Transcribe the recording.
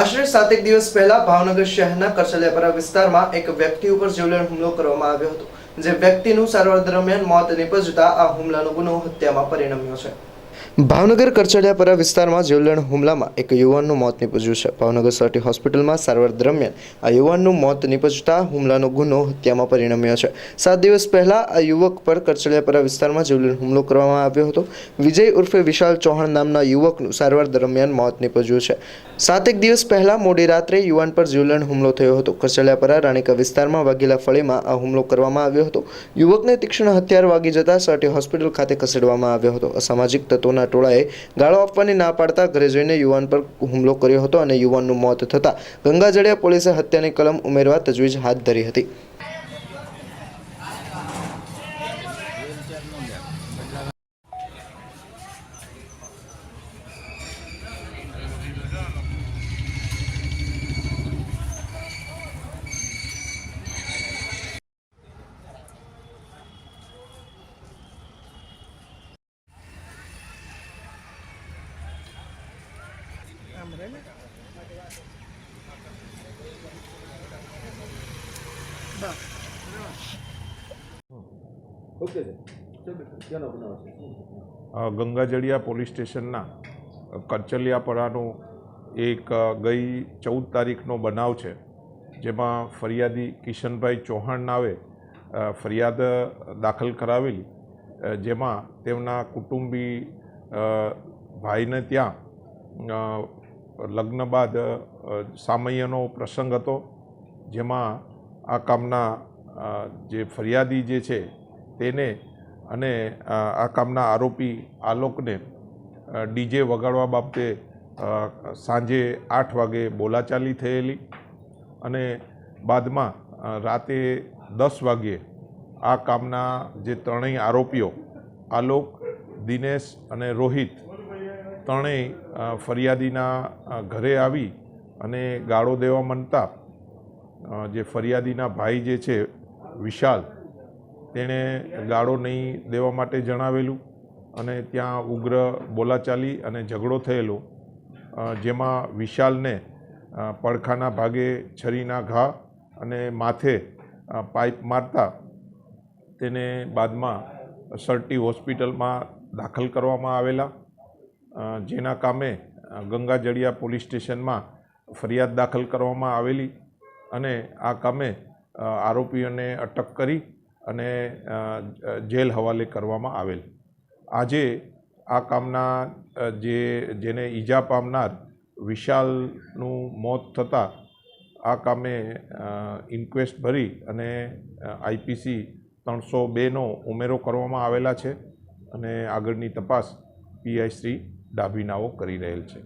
આશરે 7 દિવસ પહેલા ભાવનગર શહેરના કરચલિયાપરા વિસ્તારમાં એક વ્યક્તિ ઉપર જીવલેણ હુમલો કરવામાં આવ્યો હતો, જે વ્યક્તિનું સારવાર દરમિયાન મોત નીપજતા આ હુમલાનો ગુનો હત્યામાં પરિણમ્યો છે। ભાવનગર કરચલિયાપરા વિસ્તારમાં જીવલેણ હુમલામાં એક યુવાનનું મોત નીપજ્યું છે। ભાવનગર સિટી હોસ્પિટલમાં સારવાર દરમિયાન આ યુવાનનું મોત નીપજતા હુમલાનો ગુનો હત્યામાં પરિણમ્યો છે। 7 દિવસ પહેલા આ યુવક પર કરચલિયાપરા વિસ્તારમાં જીવલેણ હુમલો કરવામાં આવ્યો હતો। વિજય ઉર્ફે વિશાલ ચૌહાણ નામના યુવકનું સારવાર દરમિયાન મોત નીપજ્યું છે। 7 દિવસ પહેલા મોડી રાત્રે યુવાન પર જીવલેણ હુમલો થયો હતો। કરચલિયાપરા રાણીકા વિસ્તારમાં વાઘેલા ફળીમાં આ હુમલો કરવામાં આવ્યો હતો। યુવકને તીક્ષ્ણ હથિયાર વાગી જતા સિટી હોસ્પિટલ ખાતે ખસેડવામાં આવ્યો હતો। અસામાજિક તત્વોના ટોળાએ ગાળો આપવાની ના પાડતા ઘરે જઈને યુવાન પર હુમલો કર્યો હતો અને યુવાનનું મોત થતાં ગંગાજળિયા પોલીસે હત્યાની કલમ ઉમેરવા તજવીજ હાથ ધરી હતી। ગંગાજળિયા પોલીસ સ્ટેશનના કરચલિયાપરાનો એક ગઈ 14 તારીખનો બનાવ છે, જેમાં ફરિયાદી કિશનભાઈ ચૌહાણ નાવે ફરિયાદ દાખલ કરાવેલી, જેમાં તેમના કુટુંબી ભાઈને ત્યાં લગ્ન બાદ સામૈયાનો પ્રસંગ હતો, જેમાં આ કામના જે ફરિયાદી જે છે તેને અને આ કામના આરોપી આલોકને ડીજે વગાડવા બાબતે સાંજે 8 વાગે બોલાચાલી થયેલી અને બાદમાં રાતે 10 વાગ્યે આ કામના જે ત્રણેય આરોપીઓ આલોક, દિનેશ અને રોહિત ત્રણેય ફરિયાદીના ઘરે આવી અને ગાળો દેવા માંડતા જે ફરિયાદીના ભાઈ જે છે વિશાલ, તેણે ગાળો નહીં દેવા માટે જણાવેલું અને ત્યાં ઉગ્ર બોલાચાલી અને ઝઘડો થયેલો, જેમાં વિશાલને પડખાના ભાગે છરીના ઘા અને માથે પાઇપ મારતા તેને બાદમાં સરટી હોસ્પિટલમાં દાખલ કરવામાં આવેલા, જેના કામે ગંગાજળિયા પોલીસ સ્ટેશનમાં ફરિયાદ દાખલ કરવામાં આવેલી અને આ કામે આરોપીઓને અટક કરી અને જેલ હવાલે કરવામાં આવેલ। આજે આ કામના જેને ઈજા પામનાર વિશાલનું મોત થતાં આ કામે ઇન્ક્વેસ્ટ ભરી અને IPC 302નો ઉમેરો કરવામાં આવેલા છે અને આગળની તપાસ PI શ્રી ડાભીનાઓ કરી રહેલ છે।